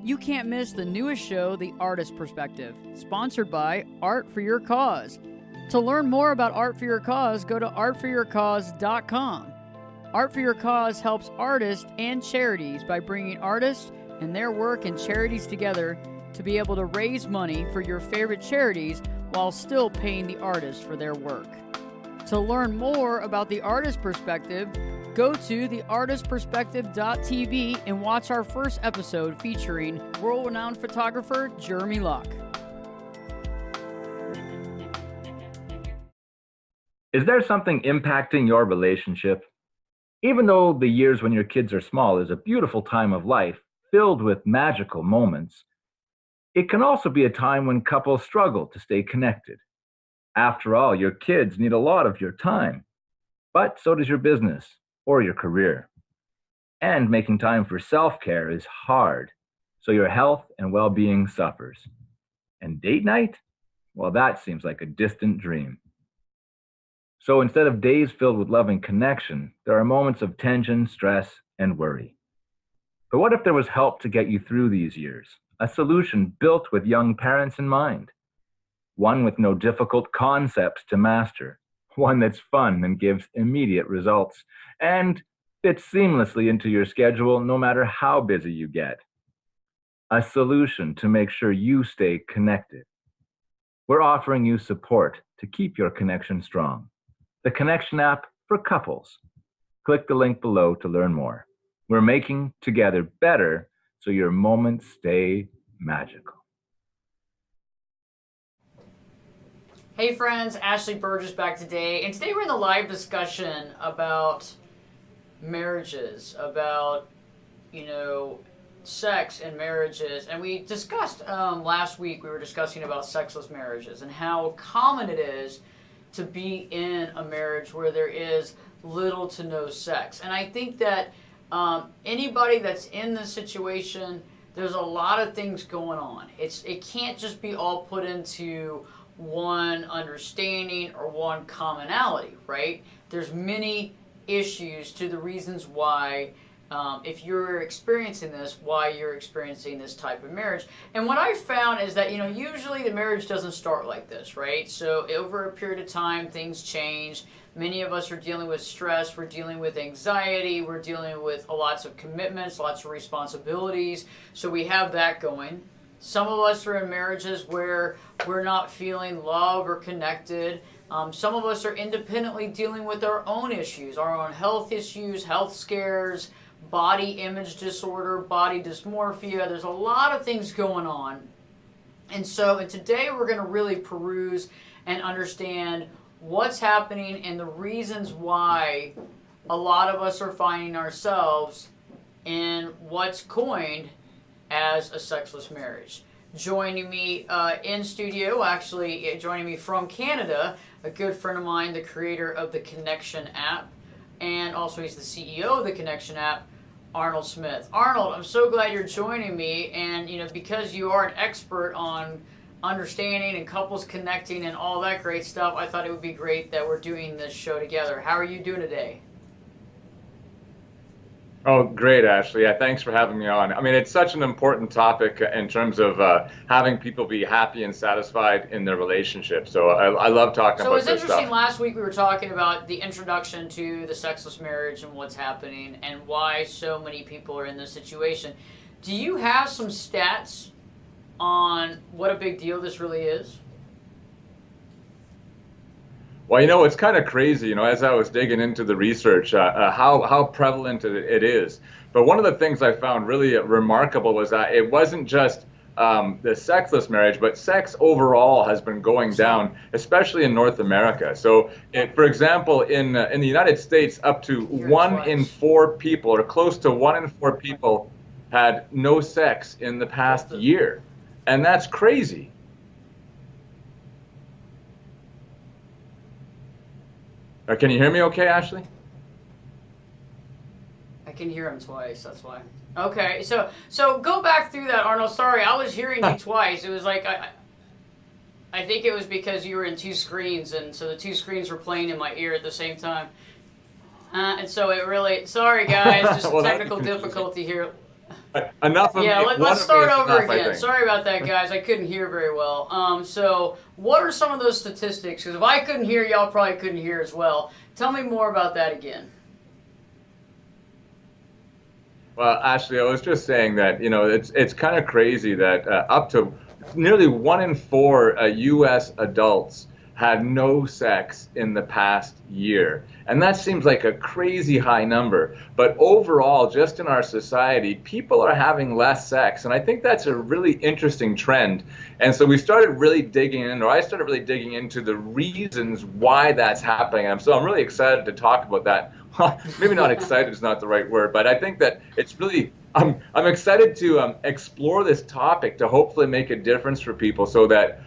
You can't miss the newest show, The Artist Perspective, sponsored by Art for Your Cause. To learn more about Art for Your Cause, go to artforyourcause.com. Art for Your Cause helps artists and charities by bringing artists and their work and charities together to be able to raise money for your favorite charities while still paying the artists for their work. To learn more about The Artist Perspective, go to theartistperspective.tv and watch our first episode featuring world-renowned photographer Jeremy Locke. Is there something impacting your relationship? Even though the years when your kids are small is a beautiful time of life filled with magical moments, it can also be a time when couples struggle to stay connected. After all, your kids need a lot of your time, but so does your business or your career. And making time for self-care is hard, so your health and well-being suffers. And date night? Well, that seems like a distant dream. So instead of days filled with loving connection, there are moments of tension, stress, and worry. But what if there was help to get you through these years? A solution built with young parents in mind. One with no difficult concepts to master. One that's fun and gives immediate results, and fits seamlessly into your schedule no matter how busy you get. A solution to make sure you stay connected. We're offering you support to keep your connection strong. The Connection app for couples. Click the link below to learn more. We're making together better so your moments stay magical. Hey friends, Ashley Burgess back today, and today we're in the live discussion about marriages, about, sex and marriages, and we discussed, last week we were discussing about sexless marriages and how common it is to be in a marriage where there is little to no sex. And I think that anybody that's in this situation, there's a lot of things going on. It can't just be all put into one understanding or one commonality, right? There's many issues to the reasons why, if you're experiencing this, why you're experiencing this type of marriage. And what I found is that, usually the marriage doesn't start like this, right? So over a period of time, things change. Many of us are dealing with stress, we're dealing with anxiety, we're dealing with lots of commitments, lots of responsibilities. So we have that going. Some of us are in marriages where we're not feeling love or connected. Some of us are independently dealing with our own issues, our own health issues, health scares, body image disorder, body dysmorphia. There's a lot of things going on. And today we're going to really peruse and understand what's happening and the reasons why a lot of us are finding ourselves in what's coined as a sexless marriage. Joining me in studio, actually joining me from Canada, a good friend of mine, the creator of the Connection app, and also he's the CEO of the Connection app, Rnold Smith. Rnold, I'm so glad you're joining me, and because you are an expert on understanding and couples connecting and all that great stuff, I thought it would be great that we're doing this show together. How are you doing today? Oh, great, Ashley. Yeah, thanks for having me on. I mean, it's such an important topic in terms of having people be happy and satisfied in their relationship. So I love talking about this stuff. So it's interesting, last week we were talking about the introduction to the sexless marriage and what's happening and why so many people are in this situation. Do you have some stats on what a big deal this really is? Well, it's kind of crazy, as I was digging into the research, how prevalent it is. But one of the things I found really remarkable was that it wasn't just the sexless marriage, but sex overall has been going down, especially in North America. So, for example, in the United States, up to 1 in 4 people, or close to 1 in 4 people, had no sex in the past year. And that's crazy. Can you hear me okay, Ashley? I can hear him twice, that's why. Okay, so go back through that, Rnold. Sorry, I was hearing you twice. It was like, I think it was because you were in 2 screens, and so the 2 screens were playing in my ear at the same time. And so it really, sorry guys, just technical difficulty here. Enough of Yeah, me. let's start over Enough, again. Sorry about that, guys. I couldn't hear very well. So, what are some of those statistics? Because if I couldn't hear, y'all probably couldn't hear as well. Tell me more about that again. Well, Ashley, I was just saying that it's kind of crazy that up to nearly 1 in 4 U.S. adults had no sex in the past year, and that seems like a crazy high number. But overall, just in our society, people are having less sex, and I think that's a really interesting trend. And so we started really digging in, or I started really digging into the reasons why that's happening. And so I'm really excited to talk about that. Maybe not excited is not the right word, but I think that it's really I'm excited to explore this topic to hopefully make a difference for people, so that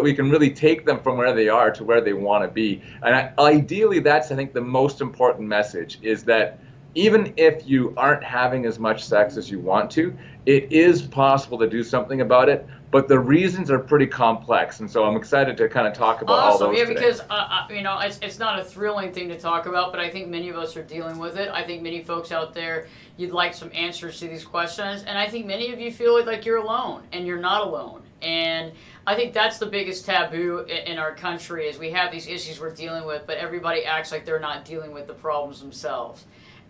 we can really take them from where they are to where they want to be. And ideally, that's, I think, the most important message, is that even if you aren't having as much sex as you want to, it is possible to do something about it. But the reasons are pretty complex, and so I'm excited to kind of talk about all those today. Because it's not a thrilling thing to talk about, but I think many of us are dealing with it. I think many folks out there, you'd like some answers to these questions, and I think many of you feel like you're alone, and you're not alone. And I think that's the biggest taboo in our country, is we have these issues we're dealing with, but everybody acts like they're not dealing with the problems themselves.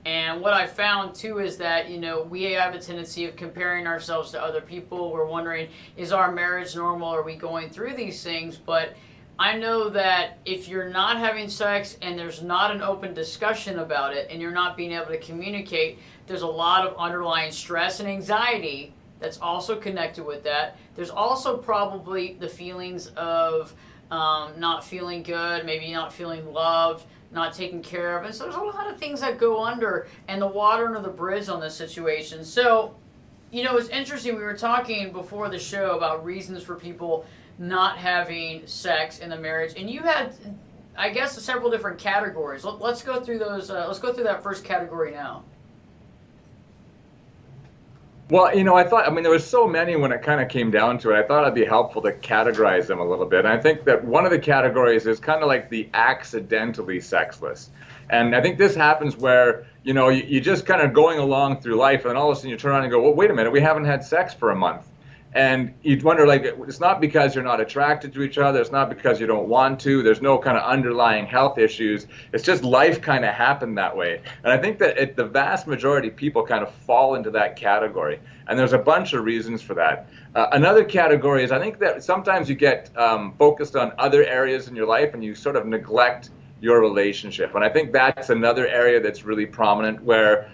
And what I found too is that, we have a tendency of comparing ourselves to other people. We're wondering, is our marriage normal? Are we going through these things? But I know that if you're not having sex and there's not an open discussion about it, and you're not being able to communicate, there's a lot of underlying stress and anxiety that's also connected with that. There's also probably the feelings of not feeling good, maybe not feeling loved, not taken care of. And so there's a lot of things that go under, and the water under the bridge on this situation. So, it's interesting. We were talking before the show about reasons for people not having sex in the marriage. And you had, I guess, several different categories. Let's go through those. Let's go through that first category now. Well, there was so many when it kind of came down to it. I thought it'd be helpful to categorize them a little bit. And I think that one of the categories is kind of like the accidentally sexless. And I think this happens where, you just kind of going along through life, and then all of a sudden you turn around and go, well, wait a minute, we haven't had sex for a month. And you'd wonder, it's not because you're not attracted to each other. It's not because you don't want to. There's no kind of underlying health issues. It's just life kind of happened that way. And I think that the vast majority of people kind of fall into that category. And there's a bunch of reasons for that. Another category is, I think that sometimes you get focused on other areas in your life, and you sort of neglect your relationship. And I think that's another area that's really prominent, where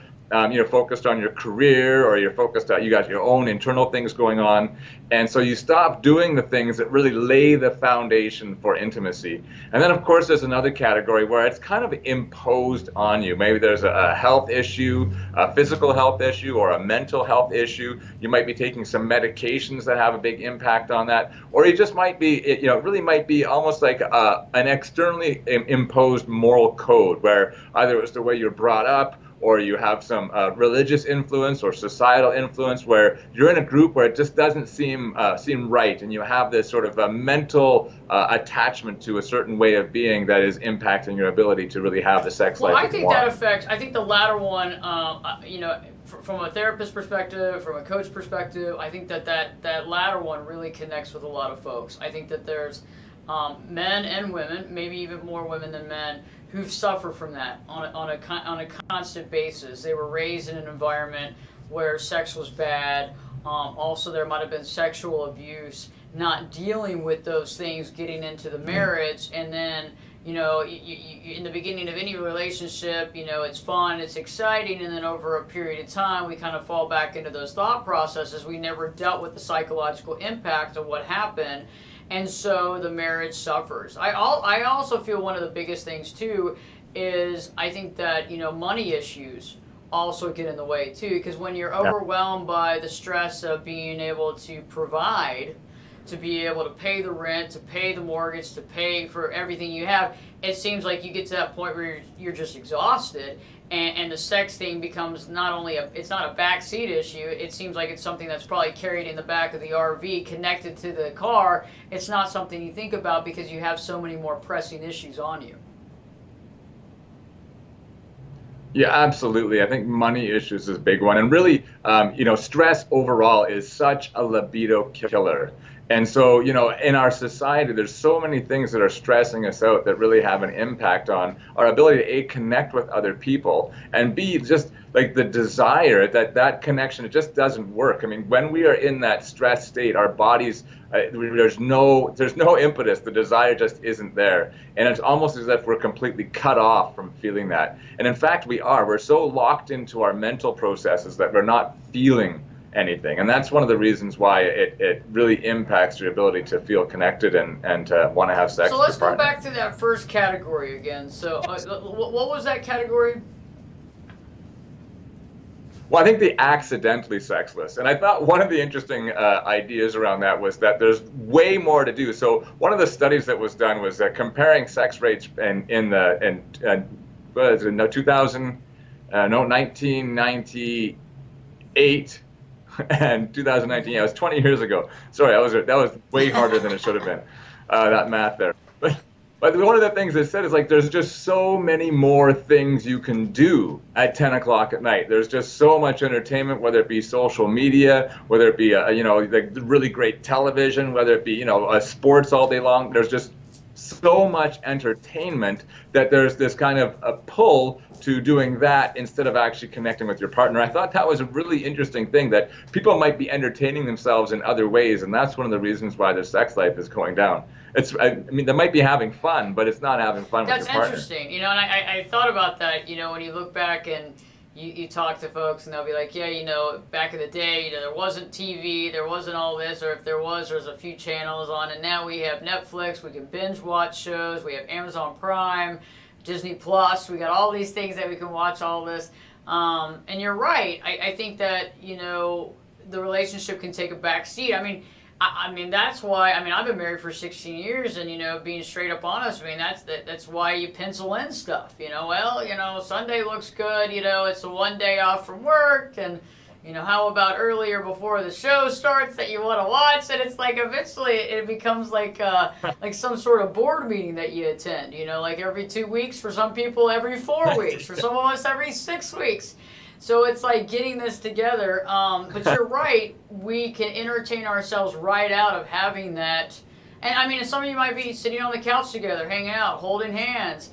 you're focused on your career, or you're focused on, you got your own internal things going on. And so you stop doing the things that really lay the foundation for intimacy. And then, of course, there's another category where it's kind of imposed on you. Maybe there's a health issue, a physical health issue, or a mental health issue. You might be taking some medications that have a big impact on that. Or you just might be, it really might be almost like an externally imposed moral code, where either it's the way you're brought up, or you have some religious influence or societal influence, where you're in a group where it just doesn't seem right, and you have this sort of a mental attachment to a certain way of being that is impacting your ability to really have the sex life. Well, I think that affects. I think the latter one, from a therapist perspective, from a coach perspective, I think that latter one really connects with a lot of folks. I think that there's men and women, maybe even more women than men, who've suffered from that on a constant basis. They were raised in an environment where sex was bad. Also, there might have been sexual abuse, not dealing with those things, getting into the marriage, and then, you, in the beginning of any relationship, it's fun, it's exciting, and then over a period of time, we kind of fall back into those thought processes. We never dealt with the psychological impact of what happened. And so the marriage suffers. I also feel one of the biggest things too is, I think that money issues also get in the way too, because when you're overwhelmed by the stress of being able to provide, to be able to pay the rent, to pay the mortgage, to pay for everything you have, it seems like you get to that point where you're just exhausted. And the sex thing becomes not only it's not a backseat issue, it seems like it's something that's probably carried in the back of the RV, connected to the car. It's not something you think about because you have so many more pressing issues on you. Yeah, absolutely. I think money issues is a big one. And really, stress overall is such a libido killer. And so, in our society, there's so many things that are stressing us out that really have an impact on our ability to A, connect with other people, and B, just like the desire that connection, it just doesn't work. I mean, when we are in that stress state, our bodies, there's no impetus. The desire just isn't there. And it's almost as if we're completely cut off from feeling that. And in fact, we are. We're so locked into our mental processes that we're not feeling anything. And that's one of the reasons why it really impacts your ability to feel connected and to want to have sex So with let's your go partner. back to that first category again. So what was that category? Well, I think the accidentally sexless. And I thought one of the interesting ideas around that was that there's way more to do. So one of the studies that was done was comparing sex rates in what is it, no, 2000, no, 1998 and 2019. Yeah, it was 20 years ago. Sorry, that was way harder than it should have been. That math there. But one of the things they said is like there's just so many more things you can do at 10 o'clock at night. There's just so much entertainment, whether it be social media, whether it be like really great television, whether it be sports all day long. There's just so much entertainment that there's this kind of a pull to doing that instead of actually connecting with your partner. I thought that was a really interesting thing, that people might be entertaining themselves in other ways, and that's one of the reasons why their sex life is going down. I mean, they might be having fun, but it's not having fun with your partner. That's interesting. And I thought about that, when you look back and you talk to folks and they'll be like, yeah, back in the day, there wasn't TV, there wasn't all this, or if there was, there's a few channels on, and now we have Netflix, we can binge watch shows, we have Amazon Prime, Disney Plus, we got all these things that we can watch all this. And you're right. I think that, the relationship can take a back seat. I mean, that's why, I've been married for 16 years and, being straight up honest, that's why you pencil in stuff, Sunday looks good, it's a one day off from work, and, how about earlier before the show starts that you want to watch, and it's like eventually it becomes like some sort of board meeting that you attend, like every 2 weeks, for some people every 4 weeks, for some of us every 6 weeks. So it's like getting this together, but you're right, we can entertain ourselves right out of having that. And some of you might be sitting on the couch together, hanging out, holding hands,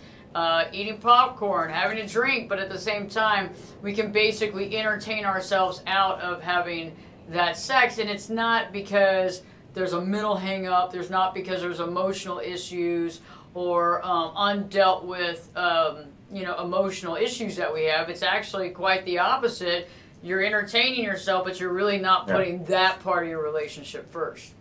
eating popcorn, having a drink, but at the same time, we can basically entertain ourselves out of having that sex. And it's not because there's a mental hang up, there's not because there's emotional issues or undealt with emotional issues that we have. It's actually quite the opposite. You're entertaining yourself, but you're really not putting that part of your relationship first.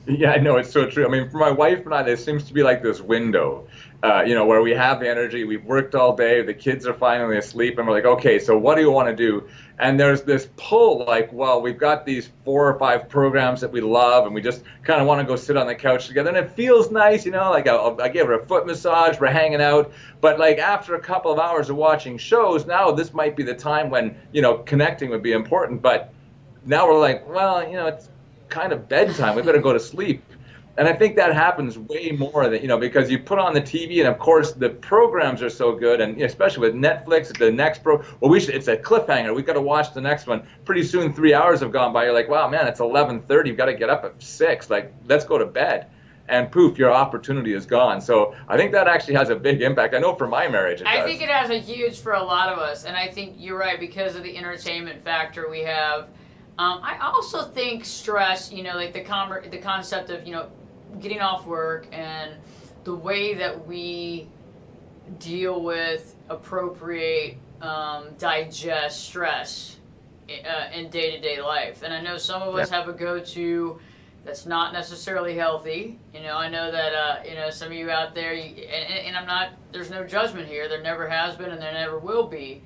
Yeah, I know, it's so true. I mean, for my wife and I, there seems to be like this window, where we have the energy, we've worked all day, the kids are finally asleep, and we're like, okay, so what do you want to do? And there's this pull, like, well, we've got these 4 or 5 programs that we love, and we just kind of want to go sit on the couch together, and it feels nice, like I give her a foot massage, we're hanging out, but like after a couple of hours of watching shows, now this might be the time when, connecting would be important, but now we're like, well, it's kind of bedtime, we better go to sleep. And I think that happens way more than, because you put on the TV, and of course the programs are so good, and especially with Netflix, the next it's a cliffhanger, we've got to watch the next one. Pretty soon 3 hours have gone by, you're like, wow, man, it's 11:30, you've got to get up at 6, like, let's go to bed. And poof, your opportunity is gone. So I think that actually has a big impact. I know for my marriage it does. I think it has a huge for a lot of us, and I think you're right, because of the entertainment factor we have. I also think stress, like the concept of, getting off work and the way that we deal with, appropriate, digest stress in day-to-day life. And I know some of us have a go-to that's not necessarily healthy. I know that, some of you out there, and I'm not, there's no judgment here. There never has been and there never will be.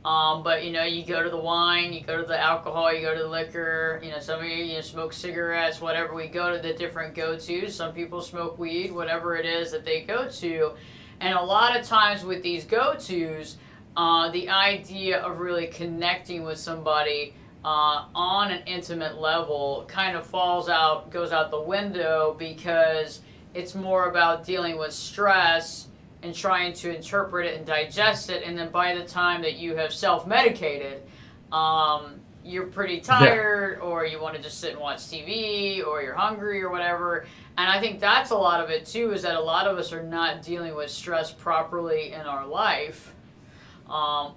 But you go to the wine, you go to the alcohol, you go to the liquor, some of you smoke cigarettes, whatever. We go to the different go-tos. Some people smoke weed, whatever it is that they go to. And a lot of times with these go-tos, the idea of really connecting with somebody on an intimate level kind of goes out the window, because it's more about dealing with stress and trying to interpret it and digest it, and then by the time that you have self-medicated, you're pretty tired, or you want to just sit and watch TV, or you're hungry or whatever. And I think that's a lot of it too, is that a lot of us are not dealing with stress properly in our life.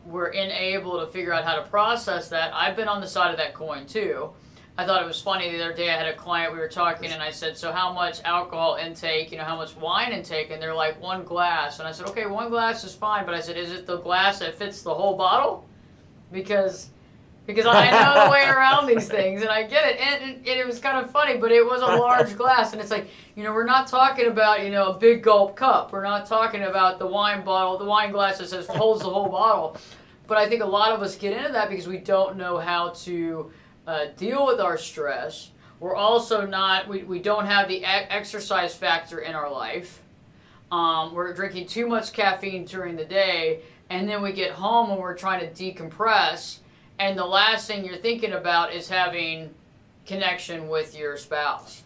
We're unable to figure out how to process that. I've been on the side of that coin too. I thought it was funny the other day. I had a client, we were talking, and I said, so how much alcohol intake, how much wine intake? And they're like, 1 glass. And I said, okay, 1 glass is fine. But I said, is it the glass that fits the whole bottle? Because I know the way around these things, and I get it. And it was kind of funny, but it was a large glass. And it's like, we're not talking about, a big gulp cup. We're not talking about the wine bottle, the wine glass that says holds the whole bottle. But I think a lot of us get into that because we don't know how to deal with our stress. We're also not, we don't have the exercise factor in our life. We're drinking too much caffeine during the day, and then we get home and we're trying to decompress, and the last thing you're thinking about is having connection with your spouse.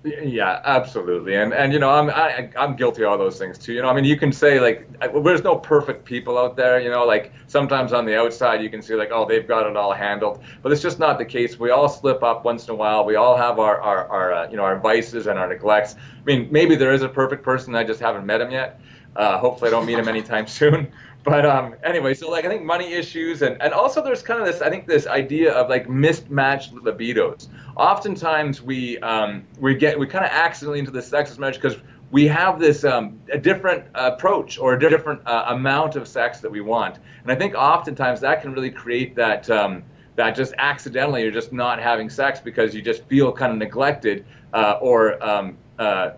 Yeah, absolutely. And I'm guilty of all those things too. You can say like, there's no perfect people out there, like sometimes on the outside you can see like, oh, they've got it all handled, but it's just not the case. We all slip up once in a while. We all have our vices and our neglects. Maybe there is a perfect person, I just haven't met him yet. Hopefully I don't meet him anytime soon. But anyway, so like I think money issues and also there's kind of this idea of like mismatched libidos. Oftentimes we kind of accidentally into the sexless marriage because we have this a different approach or a different amount of sex that we want. And I think oftentimes that can really create that that just accidentally you're just not having sex because you just feel kind of neglected or I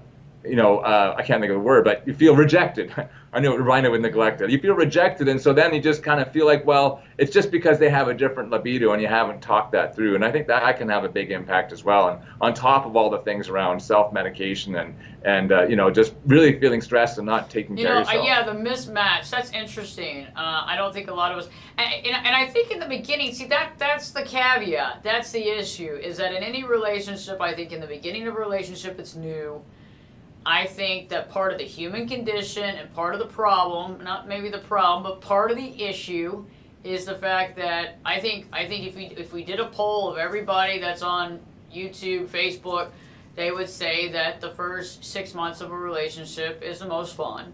can't think of the word, but you feel rejected. I know Rhino with neglected. You feel rejected, and so then you just kind of feel like, well, it's just because they have a different libido and you haven't talked that through. And I think that can have a big impact as well. And on top of all the things around self-medication and just really feeling stressed and not taking care of yourself. Yeah, the mismatch. That's interesting. I don't think a lot of us, and I think in the beginning, see that's the caveat. That's the issue. Is that in any relationship, I think in the beginning of a relationship, it's new. I think that part of the human condition and part of the problem, not maybe the problem, but part of the issue is the fact that I think if we did a poll of everybody that's on YouTube, Facebook, they would say that the first 6 months of a relationship is the most fun.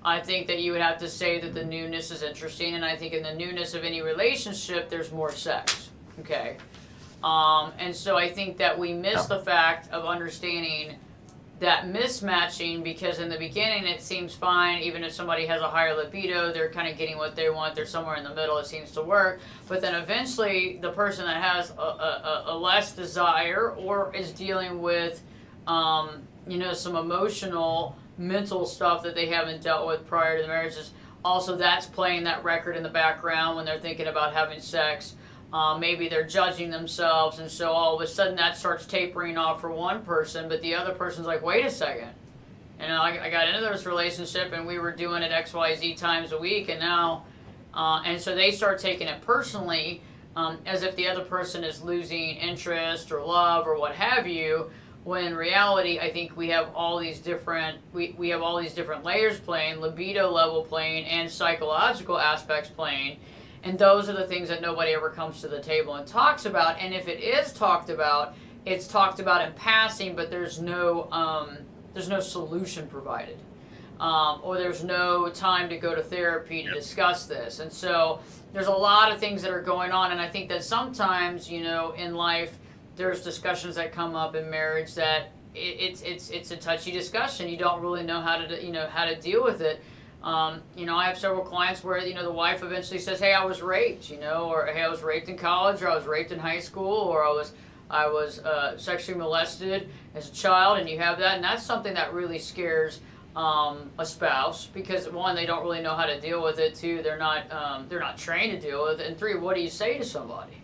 I think that you would have to say that the newness is interesting, and I think in the newness of any relationship, there's more sex. Okay, and so I think that we miss the fact of understanding that mismatching, because in the beginning it seems fine. Even if somebody has a higher libido, they're kind of getting what they want, they're somewhere in the middle, it seems to work. But then eventually the person that has a less desire or is dealing with some emotional, mental stuff that they haven't dealt with prior to the marriages, also that's playing that record in the background when they're thinking about having sex. Maybe they're judging themselves, and so all of a sudden that starts tapering off for one person, but the other person's like, wait a second. I got into this relationship and we were doing it XYZ times a week, and now, and so they start taking it personally, as if the other person is losing interest or love or what have you, when in reality, I think we have all these different, we have all these different layers playing, libido level playing, and psychological aspects playing. And those are the things that nobody ever comes to the table and talks about. And if it is talked about, it's talked about in passing, but there's no solution provided, or there's no time to go to therapy to discuss this. And so there's a lot of things that are going on. And I think that sometimes, in life, there's discussions that come up in marriage that it's a touchy discussion. You don't really know how to deal with it. I have several clients where, the wife eventually says, hey, I was raped, or hey, I was raped in college, or I was raped in high school, or I was sexually molested as a child, and you have that, and that's something that really scares a spouse, because one, they don't really know how to deal with it, two, they're not trained to deal with it, and three, what do you say to somebody?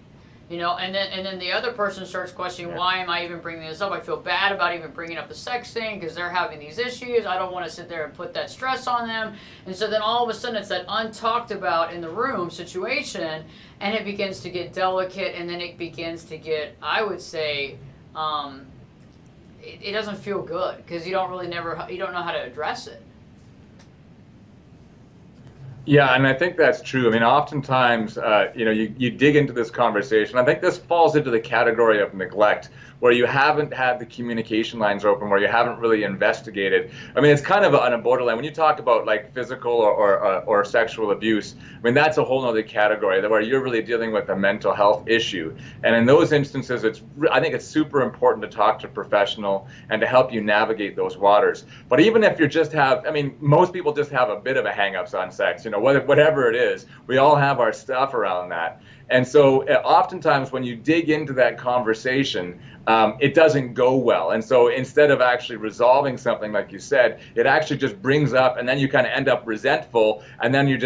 And then the other person starts questioning, why am I even bringing this up? I feel bad about even bringing up the sex thing because they're having these issues. I don't want to sit there and put that stress on them. And so then all of a sudden it's that untalked about in the room situation, and it begins to get delicate, and then it begins to get, I would say, it doesn't feel good because you don't know how to address it. Yeah, and I think that's true. I mean, oftentimes, you dig into this conversation. I think this falls into the category of neglect, where you haven't had the communication lines open, where you haven't really investigated. I mean, it's kind of on a borderline. When you talk about like physical or sexual abuse, I mean, that's a whole other category where you're really dealing with a mental health issue. And in those instances, I think it's super important to talk to a professional and to help you navigate those waters. But even if most people just have a bit of a hang-ups on sex, whatever it is, we all have our stuff around that. And so oftentimes when you dig into that conversation, it doesn't go well. And so instead of actually resolving something, like you said, it actually just brings up, and then you kind of end up resentful, and then you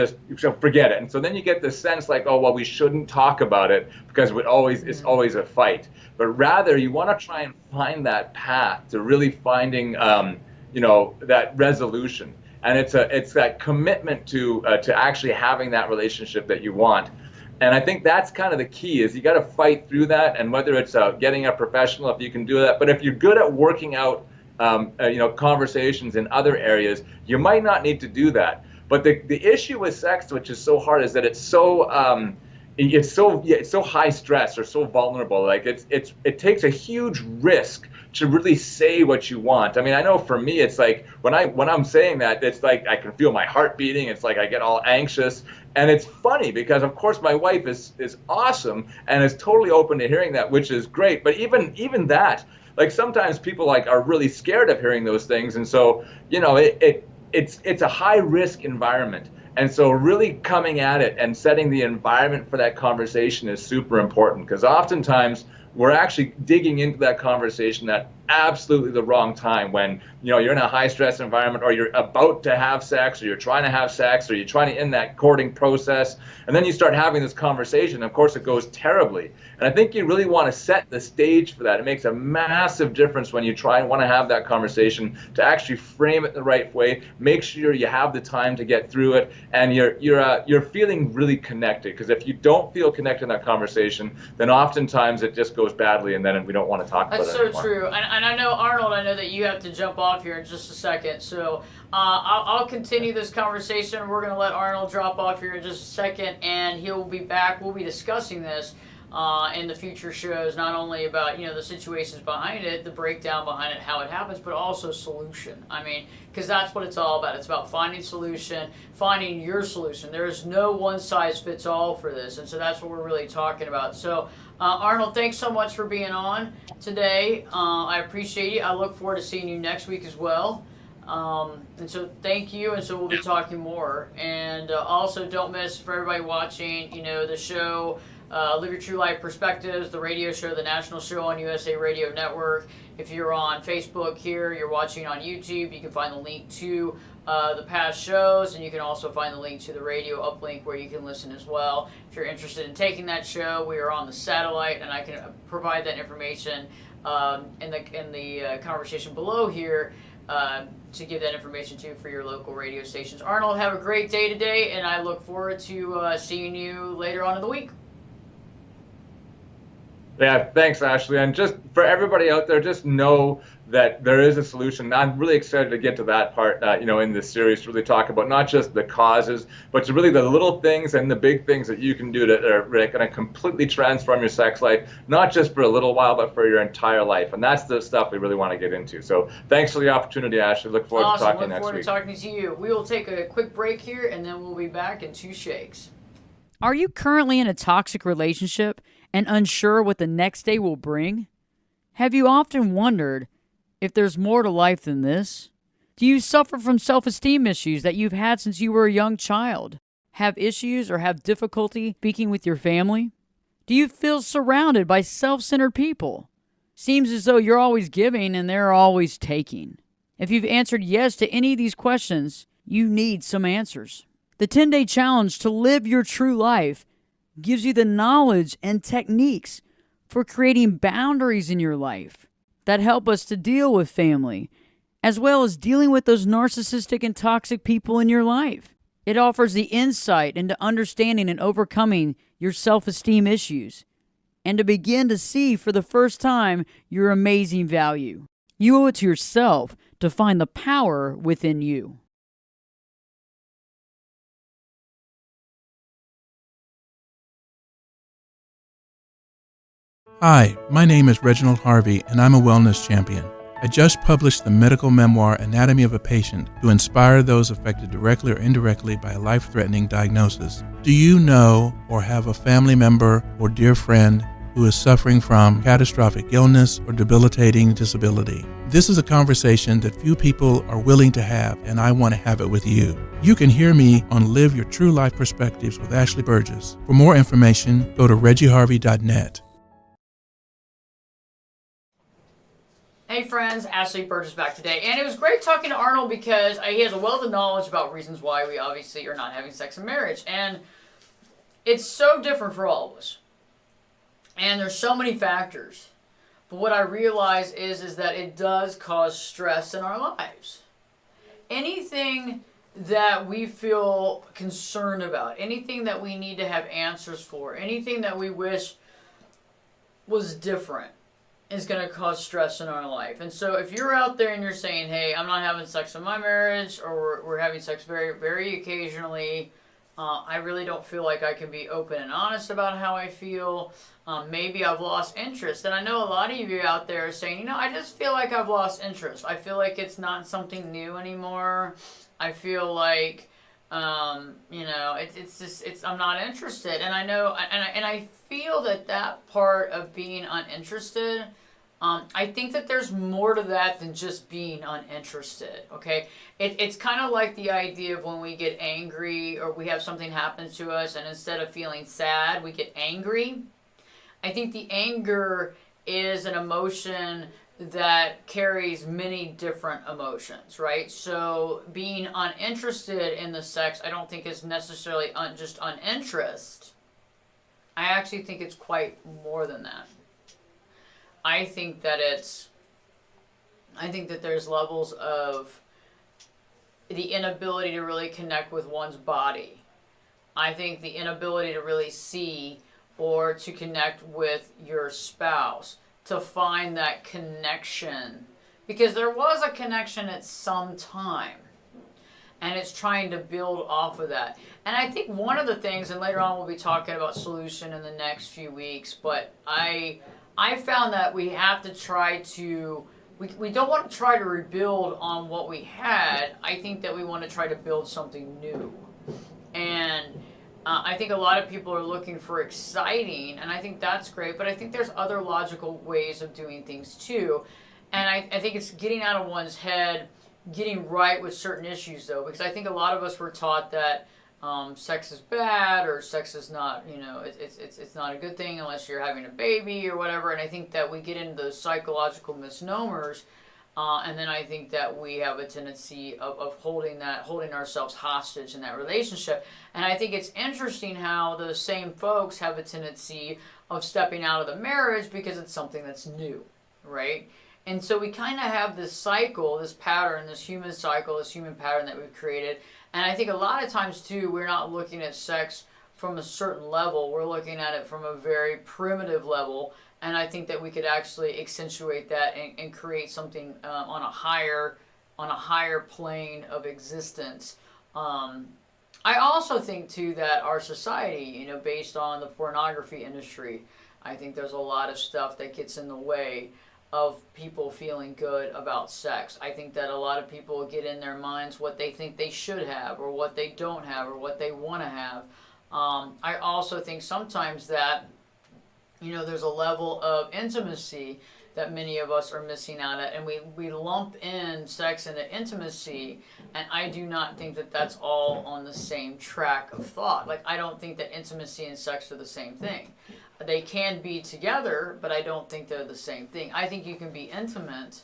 forget it. And so then you get this sense like, oh, well, we shouldn't talk about it because it's always a fight. But rather, you want to try and find that path to really finding, that resolution. And it's that commitment to actually having that relationship that you want. And I think that's kind of the key, is you got to fight through that. And whether it's getting a professional, if you can do that, but if you're good at working out, conversations in other areas, you might not need to do that. But the issue with sex, which is so hard, is that it's so high stress or so vulnerable. Like it takes a huge risk to really say what you want. I mean, I know for me, it's like when I'm saying that, it's like I can feel my heart beating. It's like I get all anxious, and it's funny because of course my wife is awesome and is totally open to hearing that, which is great. But even that, like sometimes people are really scared of hearing those things, and so it's a high risk environment. And so really coming at it and setting the environment for that conversation is super important, because oftentimes we're actually digging into that conversation at absolutely the wrong time, when you're in a high stress environment, or you're about to have sex, or you're trying to have sex, or you're trying to end that courting process, and then you start having this conversation. Of course, it goes terribly. And I think you really want to set the stage for that. It makes a massive difference when you try and want to have that conversation, to actually frame it the right way, make sure you have the time to get through it, and you're feeling really connected. Because if you don't feel connected in that conversation, then oftentimes it just goes badly, and then we don't want to talk about it anymore. That's so true. And I know, Arnold, I know that you have to jump off here in just a second. So I'll continue this conversation. We're going to let Arnold drop off here in just a second, and he'll be back. We'll be discussing this in the future shows, not only about the situations behind it, the breakdown behind it, how it happens, but also solution. I mean, because that's what it's all about. It's about finding solution, finding your solution. There is no one size fits all for this, and so that's what we're really talking about. So Arnold, thanks so much for being on today. I appreciate you. I look forward to seeing you next week as well. And so thank you, and so we'll be talking more. And also don't miss, for everybody watching, the show, Live Your True Life Perspectives, the radio show, the national show on USA Radio Network. If you're on Facebook here, you're watching on YouTube, you can find the link to the past shows, and you can also find the link to the radio uplink where you can listen as well. If you're interested in taking that show, we are on the satellite, and I can provide that information in the conversation below here to give that information to for your local radio stations. Arnold, have a great day today, and I look forward to seeing you later on in the week. Yeah, thanks, Ashley. And just for everybody out there, just know that there is a solution. I'm really excited to get to that part, in this series, to really talk about not just the causes, but to really the little things and the big things that you can do that are going to completely transform your sex life, not just for a little while, but for your entire life. And that's the stuff we really want to get into. So thanks for the opportunity, Ashley. Look forward to talking next week. Look forward to talking to you. We will take a quick break here, and then we'll be back in 2 shakes. Are you currently in a toxic relationship and unsure what the next day will bring? Have you often wondered if there's more to life than this? Do you suffer from self-esteem issues that you've had since you were a young child? Have issues or have difficulty speaking with your family? Do you feel surrounded by self-centered people? Seems as though you're always giving and they're always taking. If you've answered yes to any of these questions, you need some answers. The 10-day challenge to live your true life gives you the knowledge and techniques for creating boundaries in your life that help us to deal with family, as well as dealing with those narcissistic and toxic people in your life. It offers the insight into understanding and overcoming your self-esteem issues, and to begin to see for the first time your amazing value. You owe it to yourself to find the power within you. Hi, my name is Reginald Harvey, and I'm a wellness champion. I just published the medical memoir Anatomy of a Patient to inspire those affected directly or indirectly by a life-threatening diagnosis. Do you know or have a family member or dear friend who is suffering from catastrophic illness or debilitating disability? This is a conversation that few people are willing to have, and I want to have it with you. You can hear me on Live Your True Life Perspectives with Ashley Burgess. For more information, go to reggieharvey.net. Hey friends, Ashley Burgess back today, and it was great talking to Rnold because he has a wealth of knowledge about reasons why we obviously are not having sex in marriage, and it's so different for all of us, and there's so many factors, but what I realize is that it does cause stress in our lives. Anything that we feel concerned about, anything that we need to have answers for, anything that we wish was different, is going to cause stress in our life. And so if you're out there and you're saying, hey, I'm not having sex in my marriage, or we're having sex very, very occasionally, I really don't feel like I can be open and honest about how I feel, maybe I've lost interest. And I know a lot of you out there are saying, I just feel like I've lost interest. I feel like it's not something new anymore. I feel like, it's just, I'm not interested. And I know, and I feel that part of being uninterested, I think that there's more to that than just being uninterested, okay? It's kind of like the idea of when we get angry or we have something happen to us, and instead of feeling sad, we get angry. I think the anger is an emotion that carries many different emotions, right? So being uninterested in the sex, I don't think is necessarily just uninterest. I actually think it's quite more than that. I think that there's levels of the inability to really connect with one's body. I think the inability to really see or to connect with your spouse, to find that connection, because there was a connection at some time, and it's trying to build off of that. And I think one of the things, and later on we'll be talking about solution in the next few weeks, but I found that we have to try to, we don't want to try to rebuild on what we had. I think that we want to try to build something new. And I think a lot of people are looking for exciting, and I think that's great, but I think there's other logical ways of doing things too. And I think it's getting out of one's head, getting right with certain issues though, because I think a lot of us were taught that sex is bad, or sex is not, it's not a good thing unless you're having a baby or whatever. And I think that we get into those psychological misnomers, and then I think that we have a tendency of holding ourselves hostage in that relationship. And I think it's interesting how those same folks have a tendency of stepping out of the marriage because it's something that's new, right? And so we kind of have this cycle, this pattern, this human cycle, this human pattern that we've created. And I think a lot of times, too, we're not looking at sex from a certain level. We're looking at it from a very primitive level. And I think that we could actually accentuate that and create something on a higher plane of existence. I also think, too, that our society, based on the pornography industry, I think there's a lot of stuff that gets in the way of people feeling good about sex. I think that a lot of people get in their minds what they think they should have, or what they don't have, or what they want to have. I also think sometimes that, there's a level of intimacy that many of us are missing out at, and we lump in sex into intimacy, and I do not think that that's all on the same track of thought. Like, I don't think that intimacy and sex are the same thing. They can be together, but I don't think they're the same thing. I think you can be intimate.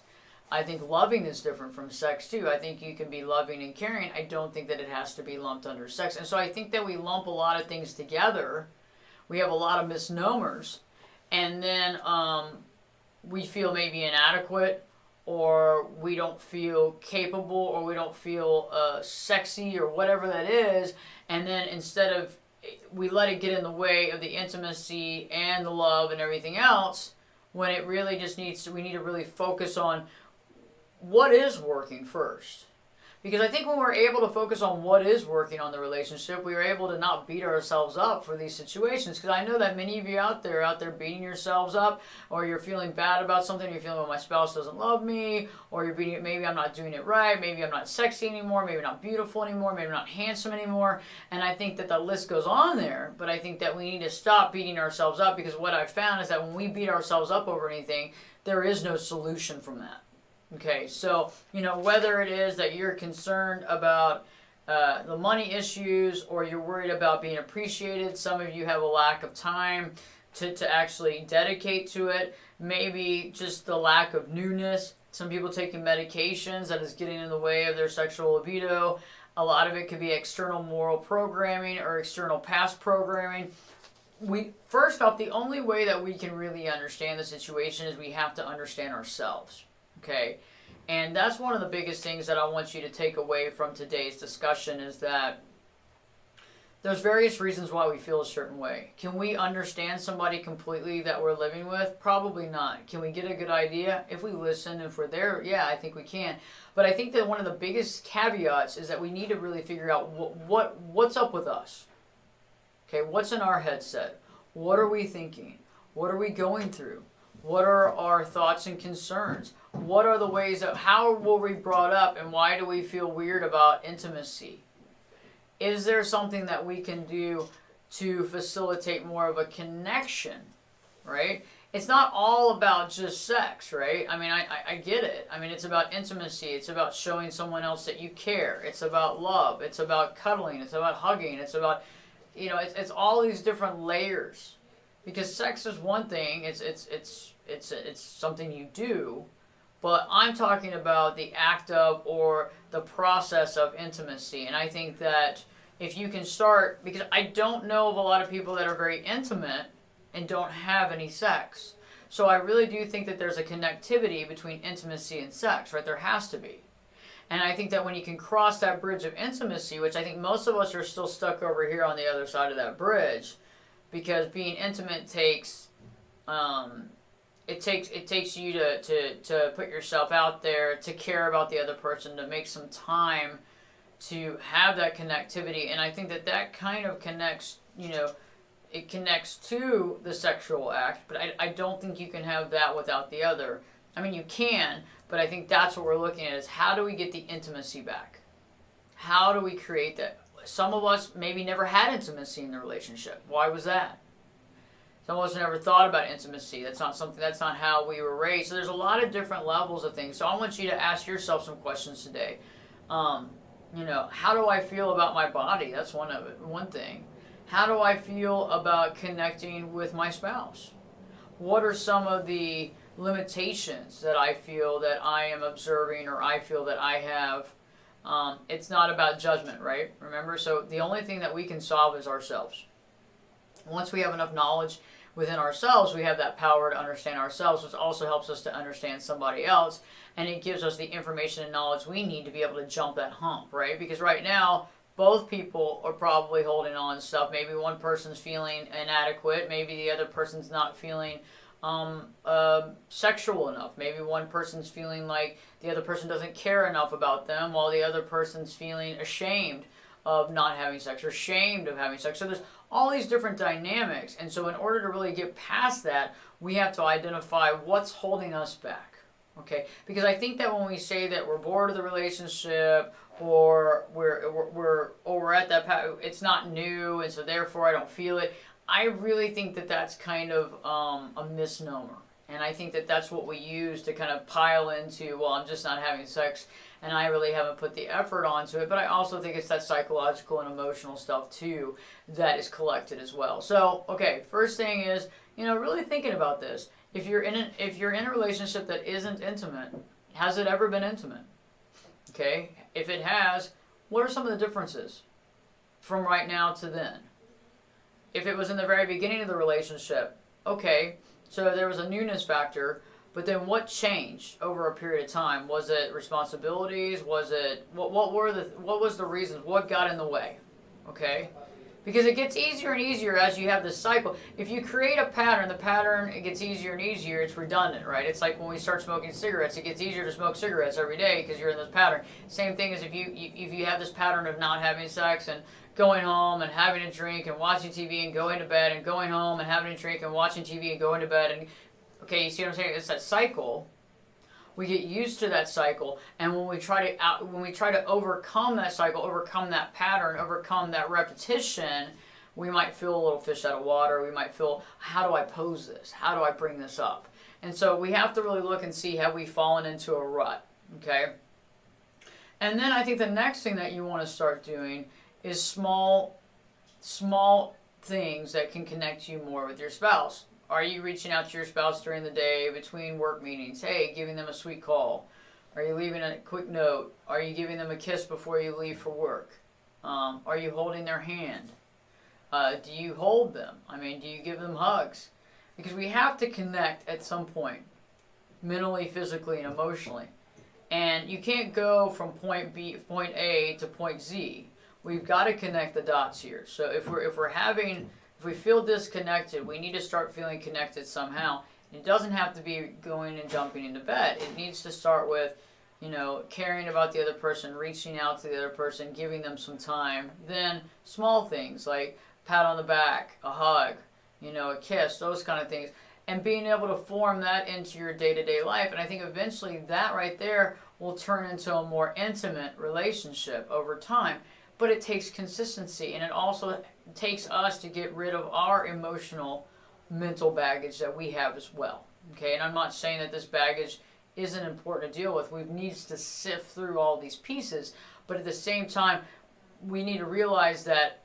I think loving is different from sex too. I think you can be loving and caring. I don't think that it has to be lumped under sex. And so I think that we lump a lot of things together. We have a lot of misnomers. And then we feel maybe inadequate, or we don't feel capable, or we don't feel sexy, or whatever that is. And then instead of, we let it get in the way of the intimacy and the love and everything else, when it really just we need to really focus on what is working first. Because I think when we're able to focus on what is working on the relationship, we are able to not beat ourselves up for these situations. Because I know that many of you out there beating yourselves up, or you're feeling bad about something, you're feeling, well, my spouse doesn't love me, or you're beating, maybe I'm not doing it right, maybe I'm not sexy anymore, maybe I'm not beautiful anymore, maybe I'm not handsome anymore. And I think that the list goes on there, but I think that we need to stop beating ourselves up, because what I've found is that when we beat ourselves up over anything, there is no solution from that. Okay, so, whether it is that you're concerned about the money issues, or you're worried about being appreciated, some of you have a lack of time to actually dedicate to it, maybe just the lack of newness, some people taking medications that is getting in the way of their sexual libido, a lot of it could be external moral programming or external past programming. First off, the only way that we can really understand the situation is we have to understand ourselves. Okay, and that's one of the biggest things that I want you to take away from today's discussion, is that there's various reasons why we feel a certain way. Can we understand somebody completely that we're living with? Probably not. Can we get a good idea? If we listen, if we're there, yeah, I think we can. But I think that one of the biggest caveats is that we need to really figure out what's up with us. Okay, what's in our headset? What are we thinking? What are we going through? What are our thoughts and concerns? What are the ways that, how were we brought up, and why do we feel weird about intimacy? Is there something that we can do to facilitate more of a connection, right? It's not all about just sex, right? I mean, I get it. I mean, it's about intimacy. It's about showing someone else that you care. It's about love. It's about cuddling. It's about hugging. It's about, it's all these different layers. Because sex is one thing. It's something you do. But I'm talking about the act of, or the process of intimacy. And I think that if you can start, because I don't know of a lot of people that are very intimate and don't have any sex. So I really do think that there's a connectivity between intimacy and sex, right? There has to be. And I think that when you can cross that bridge of intimacy, which I think most of us are still stuck over here on the other side of that bridge, because being intimate takes... It takes you to put yourself out there, to care about the other person, to make some time to have that connectivity. And I think that kind of connects, it connects to the sexual act, but I don't think you can have that without the other. I mean, you can, but I think that's what we're looking at, is how do we get the intimacy back? How do we create that? Some of us maybe never had intimacy in the relationship. Why was that? Some of us never thought about intimacy. That's not how we were raised. So there's a lot of different levels of things. So I want you to ask yourself some questions today. How do I feel about my body? That's one thing. How do I feel about connecting with my spouse? What are some of the limitations that I feel that I am observing, or I feel that I have? It's not about judgment, right? Remember? So the only thing that we can solve is ourselves. Once we have enough knowledge within ourselves, we have that power to understand ourselves, which also helps us to understand somebody else, and it gives us the information and knowledge we need to be able to jump that hump, right? Because right now, both people are probably holding on to stuff. Maybe one person's feeling inadequate, maybe the other person's not feeling sexual enough. Maybe one person's feeling like the other person doesn't care enough about them, while the other person's feeling ashamed of not having sex, or ashamed of having sex. So there's all these different dynamics. And so in order to really get past that, we have to identify what's holding us back. Okay? Because I think that when we say that we're bored of the relationship, or we're at that, it's not new, and so therefore I don't feel it, I really think that that's kind of a misnomer. And I think that that's what we use to kind of pile into, well, I'm just not having sex, and I really haven't put the effort onto it. But I also think it's that psychological and emotional stuff too that is collected as well. So, okay, first thing is, really thinking about this. If you're in a relationship that isn't intimate, has it ever been intimate? Okay, if it has, what are some of the differences from right now to then? If it was in the very beginning of the relationship, okay, so there was a newness factor, but then what changed over a period of time? Was it responsibilities? Was it what was the reasons? What got in the way? Okay, Because it gets easier and easier as you have this cycle. If you create a pattern, the pattern, it gets easier and easier. It's redundant, right? It's like when we start smoking cigarettes, it gets easier to smoke cigarettes every day because you're in this pattern. Same thing as if you have this pattern of not having sex and going home and having a drink and watching TV and going to bed and going home and having a drink and watching TV and going to bed. And okay, you see what I'm saying? It's that cycle. We get used to that cycle, and when we try to overcome that cycle, overcome that pattern, overcome that repetition, we might feel a little fish out of water. We might feel, how do I pose this? How do I bring this up? And so we have to really look and see, have we fallen into a rut? Okay. And then I think the next thing that you want to start doing is small things that can connect you more with your spouse. Are you reaching out to your spouse during the day between work meetings? Hey, giving them a sweet call. Are you leaving a quick note? Are you giving them a kiss before you leave for work? Are you holding their hand? Do you hold them? I mean, do you give them hugs? Because we have to connect at some point, mentally, physically, and emotionally. And you can't go from point A to point Z. We've got to connect the dots here. So if we feel disconnected, we need to start feeling connected somehow. It doesn't have to be going and jumping into bed. It needs to start with, caring about the other person, reaching out to the other person, giving them some time. Then small things like pat on the back, a hug, a kiss, those kind of things. And being able to form that into your day-to-day life. And I think eventually that right there will turn into a more intimate relationship over time. But it takes consistency, and it also takes us to get rid of our emotional, mental baggage that we have as well. Okay, and I'm not saying that this baggage isn't important to deal with. We need to sift through all these pieces, but at the same time, we need to realize that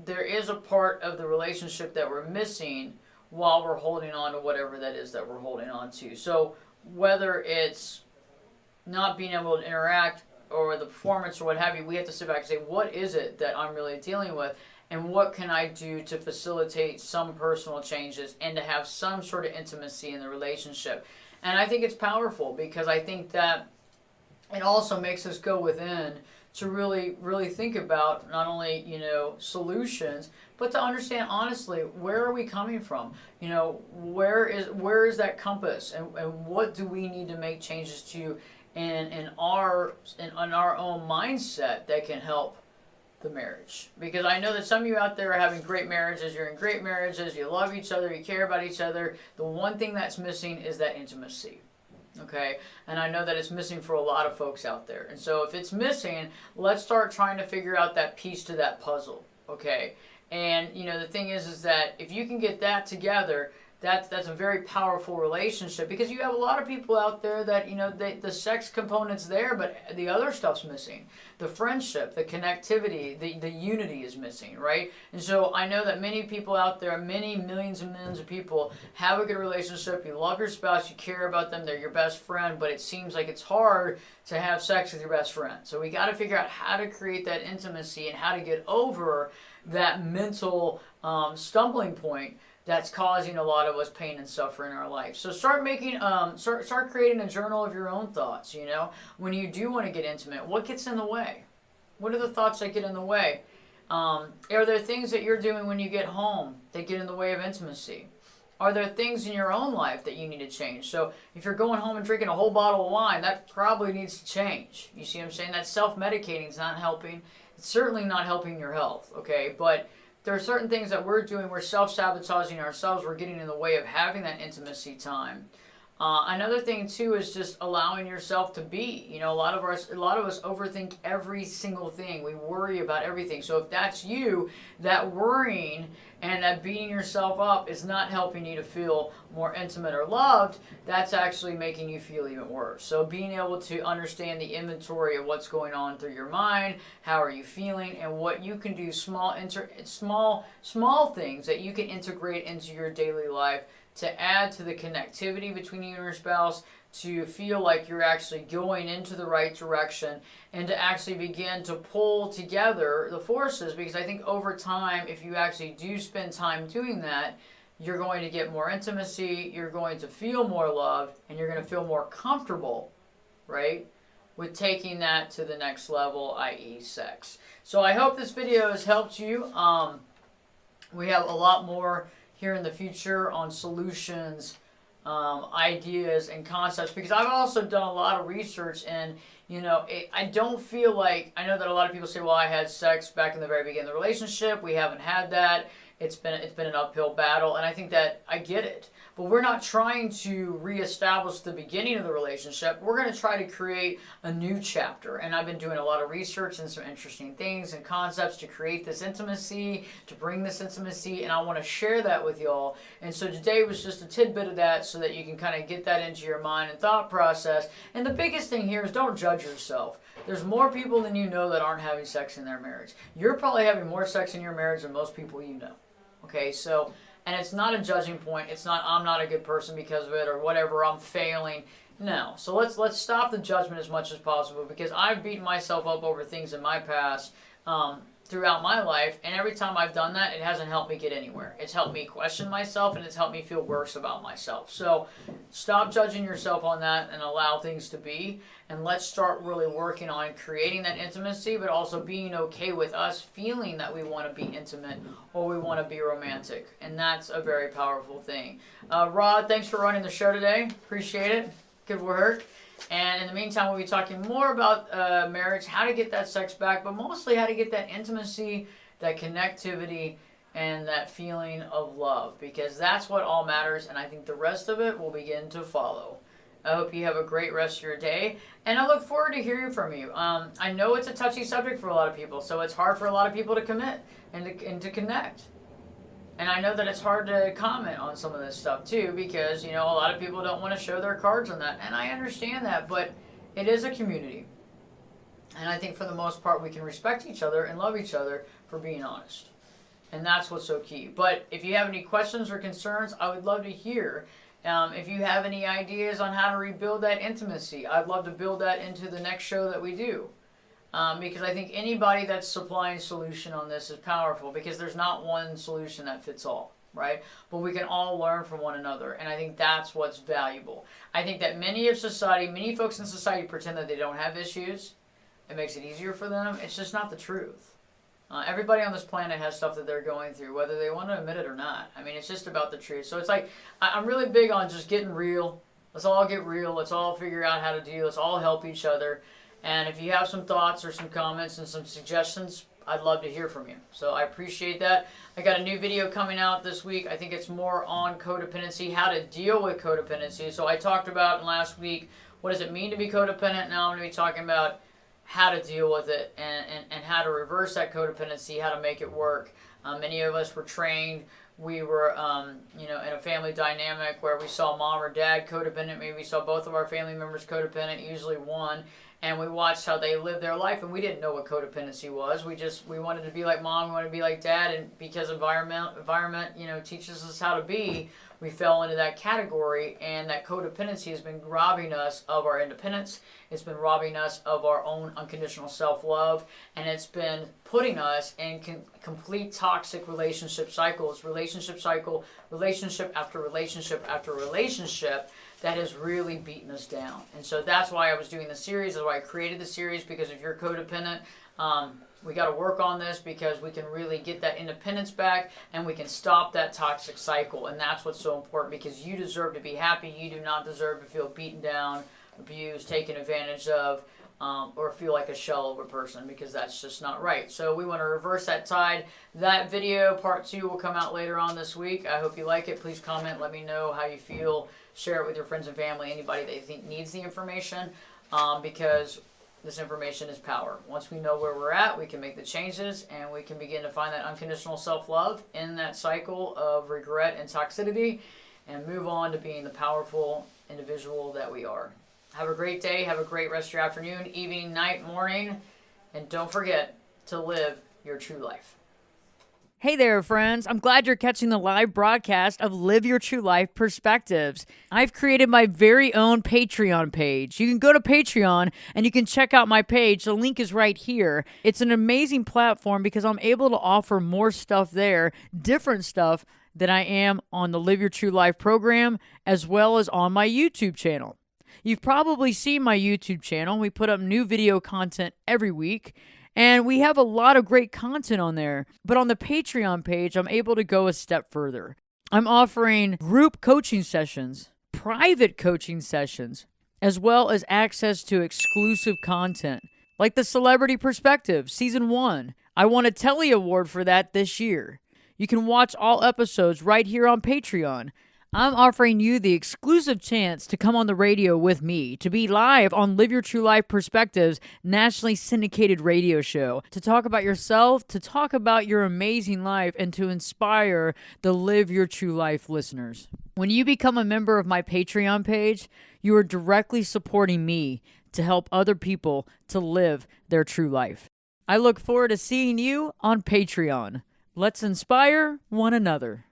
there is a part of the relationship that we're missing while we're holding on to whatever that is that we're holding on to. So whether it's not being able to interact or the performance or what have you, we have to sit back and say, what is it that I'm really dealing with, and what can I do to facilitate some personal changes and to have some sort of intimacy in the relationship. And I think it's powerful because I think that it also makes us go within to really, really think about not only, solutions, but to understand honestly, where are we coming from? Where is that compass, and what do we need to make changes to in our own mindset that can help the marriage. Because I know that some of you out there are having great marriages, you're in great marriages, you love each other, you care about each other. The one thing that's missing is that intimacy. Okay? And I know that it's missing for a lot of folks out there. And so if it's missing, let's start trying to figure out that piece to that puzzle. Okay? And the thing is that if you can get that together, that's a very powerful relationship, because you have a lot of people out there that the sex component's there, but the other stuff's missing. The friendship, the connectivity, the unity is missing, right? And so I know that many people out there, many millions and millions of people, have a good relationship. You love your spouse, you care about them, they're your best friend, but it seems like it's hard to have sex with your best friend. So we got to figure out how to create that intimacy and how to get over that mental stumbling point that's causing a lot of us pain and suffering in our life. So start making, start creating a journal of your own thoughts. When you do want to get intimate, what gets in the way? What are the thoughts that get in the way? Are there things that you're doing when you get home that get in the way of intimacy? Are there things in your own life that you need to change? So if you're going home and drinking a whole bottle of wine, that probably needs to change. You see what I'm saying? That self-medicating is not helping. It's certainly not helping your health, okay? But there are certain things that we're doing, we're self-sabotaging ourselves, we're getting in the way of having that intimacy time. Another thing too is just allowing yourself to be. A lot of us overthink every single thing. We worry about everything. So if that's you, that worrying and that beating yourself up is not helping you to feel more intimate or loved. That's actually making you feel even worse. So being able to understand the inventory of what's going on through your mind, how are you feeling, and what you can do, small things that you can integrate into your daily life to add to the connectivity between you and your spouse, to feel like you're actually going into the right direction, and to actually begin to pull together the forces. Because I think over time, if you actually do spend time doing that, you're going to get more intimacy, you're going to feel more love, and you're going to feel more comfortable, right? with taking that to the next level, i.e. sex. So I hope this video has helped you. We have a lot more here in the future on solutions, ideas, and concepts, because I've also done a lot of research, and I don't feel like, I know that a lot of people say, well, I had sex back in the very beginning of the relationship. We haven't had that. It's been an uphill battle, and I think that I get it. But we're not trying to reestablish the beginning of the relationship. We're going to try to create a new chapter. And I've been doing a lot of research and some interesting things and concepts to create this intimacy, to bring this intimacy, and I want to share that with y'all. And so today was just a tidbit of that so that you can kind of get that into your mind and thought process. And the biggest thing here is don't judge yourself. There's more people than you know that aren't having sex in their marriage. You're probably having more sex in your marriage than most people you know. Okay, so, and it's not a judging point. It's not, I'm not a good person because of it or whatever, I'm failing. No. So let's stop the judgment as much as possible, because I've beaten myself up over things in my past throughout my life, and every time I've done that, it hasn't helped me get anywhere. It's helped me question myself, and it's helped me feel worse about myself. So stop judging yourself on that and allow things to be, and let's start really working on creating that intimacy, but also being okay with us feeling that we want to be intimate or we want to be romantic, and that's a very powerful thing. Rod, thanks for running the show today. Appreciate it. Good work. And in the meantime, we'll be talking more about marriage, how to get that sex back, but mostly how to get that intimacy, that connectivity, and that feeling of love, because that's what all matters, and I think the rest of it will begin to follow. I hope you have a great rest of your day, and I look forward to hearing from you. I know it's a touchy subject for a lot of people, so it's hard for a lot of people to commit and to connect. And I know that it's hard to comment on some of this stuff too, because, a lot of people don't want to show their cards on that. And I understand that, but it is a community. And I think for the most part, we can respect each other and love each other for being honest. And that's what's so key. But if you have any questions or concerns, I would love to hear. If you have any ideas on how to rebuild that intimacy, I'd love to build that into the next show that we do. Because I think anybody that's supplying solution on this is powerful, because there's not one solution that fits all, right? But we can all learn from one another, and I think that's what's valuable. I think that many folks in society pretend that they don't have issues. It makes it easier for them. It's just not the truth. Everybody on this planet has stuff that they're going through, whether they want to admit it or not. I mean, it's just about the truth. So it's like, I'm really big on just getting real. Let's all get real. Let's all figure out how to deal. Let's all help each other. And if you have some thoughts or some comments and some suggestions, I'd love to hear from you. So I appreciate that. I got a new video coming out this week. I think it's more on codependency, how to deal with codependency. So I talked about in last week, what does it mean to be codependent? Now I'm going to be talking about how to deal with it and how to reverse that codependency, how to make it work. Many of us were trained. We were, in a family dynamic where we saw mom or dad codependent. Maybe we saw both of our family members codependent, usually one. And we watched how they lived their life, and we didn't know what codependency was. We wanted to be like mom, we wanted to be like dad, and because environment, teaches us how to be, we fell into that category, and that codependency has been robbing us of our independence. It's been robbing us of our own unconditional self-love, and it's been putting us in complete toxic relationship cycles, relationship after relationship after relationship, that has really beaten us down. And so that's why I was doing the series. That's why I created the series, because if you're codependent, we got to work on this, because we can really get that independence back and we can stop that toxic cycle. And that's what's so important, because you deserve to be happy. You do not deserve to feel beaten down, abused, taken advantage of, or feel like a shell of a person, because that's just not right. So we want to reverse that tide. That video, part 2, will come out later on this week. I hope you like it. Please comment. Let me know how you feel. Share it with your friends and family, anybody that you think needs the information, because this information is power. Once we know where we're at, we can make the changes, and we can begin to find that unconditional self-love in that cycle of regret and toxicity, and move on to being the powerful individual that we are. Have a great day. Have a great rest of your afternoon, evening, night, morning, and don't forget to live your true life. Hey there, friends. I'm glad you're catching the live broadcast of Live Your True Life Perspectives. I've created my very own Patreon page. You can go to Patreon and you can check out my page. The link is right here. It's an amazing platform because I'm able to offer more stuff there, different stuff than I am on the Live Your True Life program, as well as on my YouTube channel. You've probably seen my YouTube channel. We put up new video content every week, and we have a lot of great content on there. But on the Patreon page, I'm able to go a step further. I'm offering group coaching sessions, private coaching sessions, as well as access to exclusive content, like the Celebrity Perspective, Season 1. I won a Telly Award for that this year. You can watch all episodes right here on Patreon. I'm offering you the exclusive chance to come on the radio with me, to be live on Live Your True Life Perspectives, nationally syndicated radio show, to talk about yourself, to talk about your amazing life, and to inspire the Live Your True Life listeners. When you become a member of my Patreon page, you are directly supporting me to help other people to live their true life. I look forward to seeing you on Patreon. Let's inspire one another.